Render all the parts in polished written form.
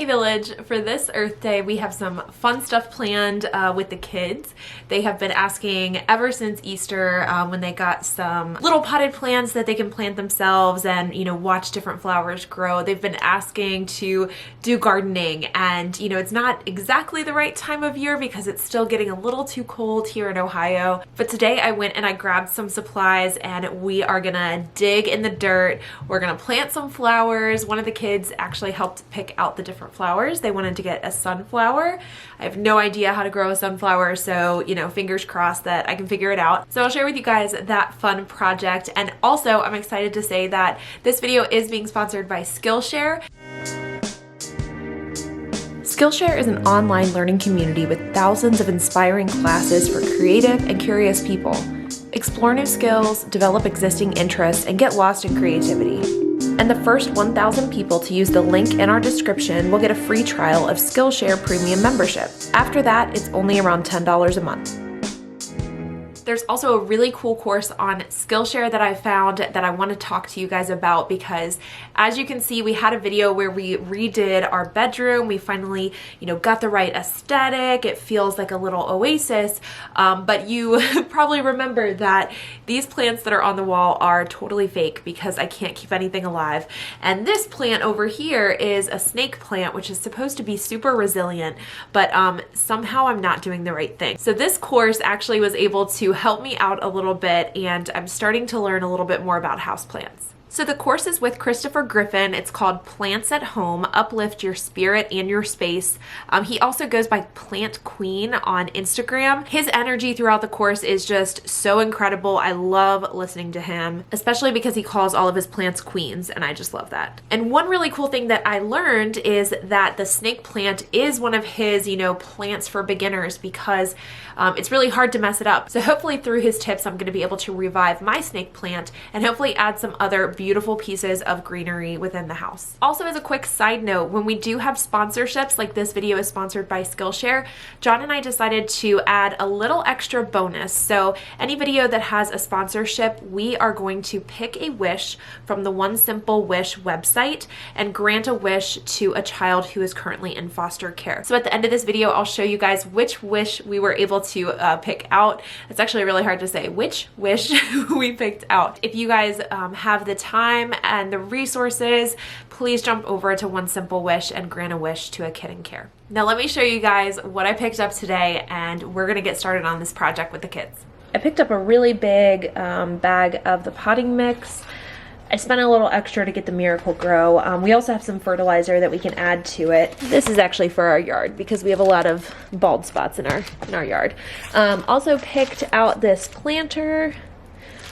Hey Village, for this Earth Day we have some fun stuff planned with the kids. They have been asking ever since Easter when they got some little potted plants that they can plant themselves and, you know, watch different flowers grow. They've been asking to do gardening, and, you know, it's not exactly the right time of year because it's still getting a little too cold here in Ohio. But today I went and I grabbed some supplies and we are gonna dig in the dirt. We're gonna plant some flowers. One of the kids actually helped pick out the different flowers. They wanted to get a sunflower. I have no idea how to grow a sunflower, so, you know, fingers crossed that I can figure it out. So I'll share with you guys that fun project. And also I'm excited to say that this video is being sponsored by Skillshare. Skillshare is an online learning community with thousands of inspiring classes for creative and curious people. Explore new skills, develop existing interests, and get lost in creativity. And the first 1,000 people to use the link in our description will get a free trial of Skillshare Premium membership. After that, it's only around $10 a month. There's also a really cool course on Skillshare that I found that I want to talk to you guys about, because as you can see, we had a video where we redid our bedroom. We finally, you know, got the right aesthetic. It feels like a little oasis, but you probably remember that these plants that are on the wall are totally fake because I can't keep anything alive. And this plant over here is a snake plant, which is supposed to be super resilient, but somehow I'm not doing the right thing. So this course actually was able to help me out a little bit, and I'm starting to learn a little bit more about houseplants. So the course is with Christopher Griffin. It's called Plants at Home, Uplift Your Spirit and Your Space. He also goes by Plant Queen on Instagram. His energy throughout the course is just so incredible. I love listening to him, especially because he calls all of his plants queens, and I just love that. And one really cool thing that I learned is that the snake plant is one of his, you know, plants for beginners, because it's really hard to mess it up. So hopefully through his tips, I'm going to be able to revive my snake plant and hopefully add some other beautiful pieces of greenery within the house. Also, as a quick side note, when we do have sponsorships, like this video is sponsored by Skillshare, John and I decided to add a little extra bonus. So any video that has a sponsorship, we are going to pick a wish from the One Simple Wish website and grant a wish to a child who is currently in foster care. So at the end of this video, I'll show you guys which wish we were able to pick out. It's actually really hard to say which wish we picked out. If you guys have the time and the resources, please jump over to One Simple Wish and grant a wish to a kid in care. Now let me show you guys what I picked up today, and we're gonna get started on this project with the kids. I picked up a really big bag of the potting mix. I spent a little extra to get the Miracle Grow. We also have some fertilizer that we can add to it. This is actually for our yard because we have a lot of bald spots in our yard. Also picked out this planter.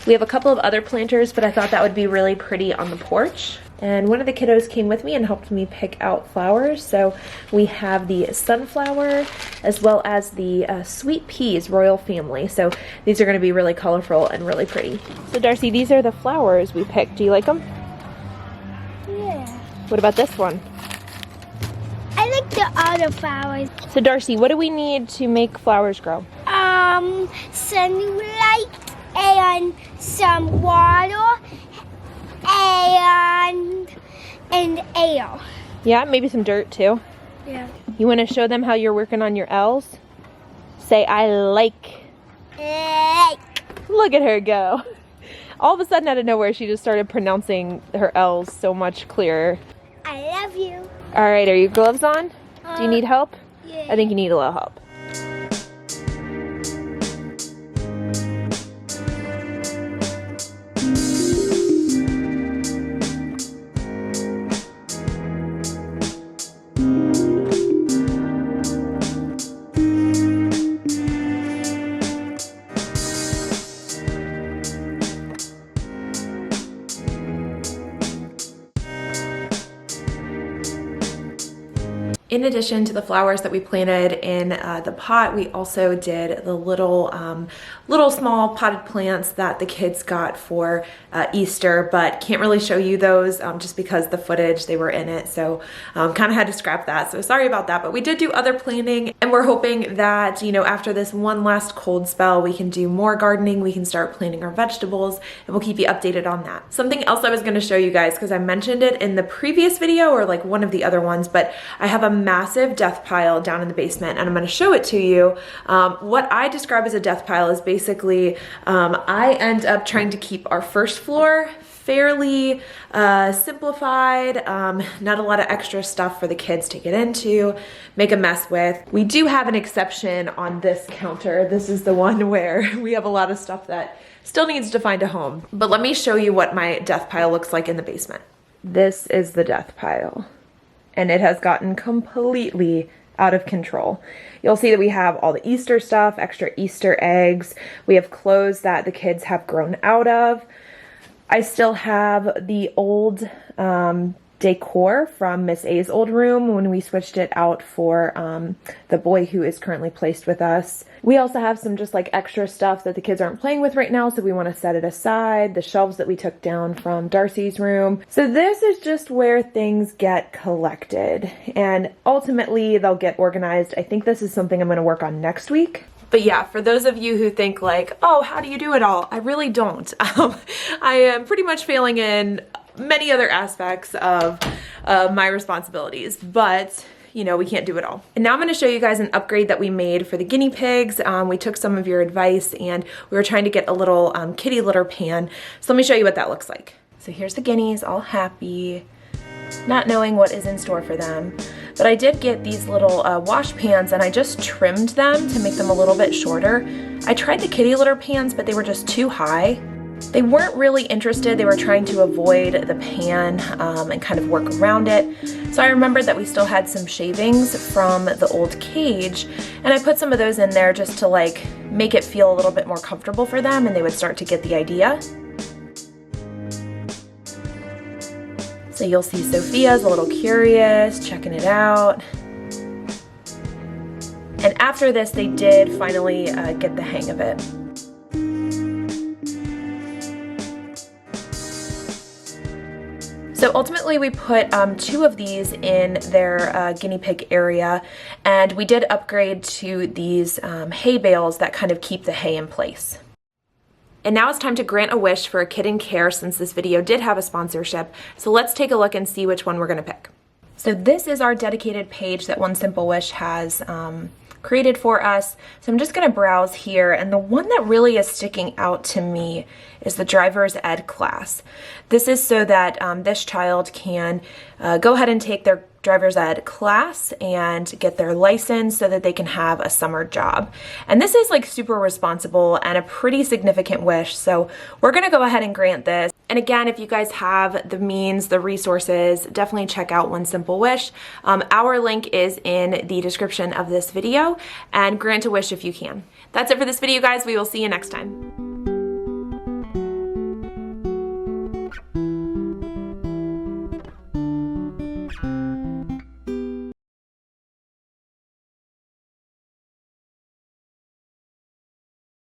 We have a couple of other planters, but I thought that would be really pretty on the porch. And one of the kiddos came with me and helped me pick out flowers. So we have the sunflower as well as the sweet peas royal family. So these are going to be really colorful and really pretty. So Darcy, these are the flowers we picked. Do you like them? Yeah. What about this one? I like the other flowers. So Darcy, what do we need to make flowers grow? Sunlight and some water and air. Yeah, maybe some dirt too. Yeah. You want to show them how you're working on your L's? Say, I like. Look at her go. All of a sudden, out of nowhere, she just started pronouncing her L's so much clearer. I love you. All right, are your gloves on? Do you need help? Yeah. I think you need a little help. In addition to the flowers that we planted in the pot, we also did the little small potted plants that the kids got for Easter, but can't really show you those just because the footage, they were in it, so kind of had to scrap that, so sorry about that. But we did do other planting, and we're hoping that, you know, after this one last cold spell, we can do more gardening, we can start planting our vegetables, and we'll keep you updated on that. Something else I was going to show you guys, because I mentioned it in the previous video or like one of the other ones, but I have a massive death pile down in the basement, and I'm going to show it to you. What I describe as a death pile is basically I end up trying to keep our first floor fairly simplified, not a lot of extra stuff for the kids to get into, make a mess with. We do have an exception on this counter. This is the one where we have a lot of stuff that still needs to find a home. But let me show you what my death pile looks like in the basement. This is the death pile, and it has gotten completely out of control. You'll see that we have all the Easter stuff, extra Easter eggs. We have clothes that the kids have grown out of. I still have the old decor from Miss A's old room when we switched it out for the boy who is currently placed with us. We also have some just like extra stuff that the kids aren't playing with right now, so we want to set it aside. The shelves that we took down from Darcy's room. So this is just where things get collected, and ultimately they'll get organized. I think this is something I'm going to work on next week. But yeah, for those of you who think like, oh, how do you do it all? I really don't. I am pretty much failing in many other aspects of my responsibilities, but you know, we can't do it all. And now I'm going to show you guys an upgrade that we made for the guinea pigs. We took some of your advice, and we were trying to get a little kitty litter pan. So let me show you what that looks like. So here's the guineas, all happy, not knowing what is in store for them. But I did get these little wash pans, and I just trimmed them to make them a little bit shorter. I tried the kitty litter pans, but they were just too high. They weren't really interested. They were trying to avoid the pan and kind of work around it. So I remembered that we still had some shavings from the old cage, and I put some of those in there just to like make it feel a little bit more comfortable for them, and they would start to get the idea. So you'll see Sophia's a little curious, checking it out. And after this, they did finally get the hang of it. So ultimately we put 2 of these in their guinea pig area, and we did upgrade to these hay bales that kind of keep the hay in place. And now it's time to grant a wish for a kid in care, since this video did have a sponsorship. So let's take a look and see which one we're gonna pick. So this is our dedicated page that One Simple Wish has created for us. So I'm just gonna browse here, and the one that really is sticking out to me is the driver's ed class. This is so that this child can go ahead and take their driver's ed class and get their license so that they can have a summer job. And this is like super responsible and a pretty significant wish, so we're gonna go ahead and grant this. And again, if you guys have the means, the resources, definitely check out One Simple Wish. Our link is in the description of this video, and grant a wish if you can. That's it for this video, guys. We will see you next time.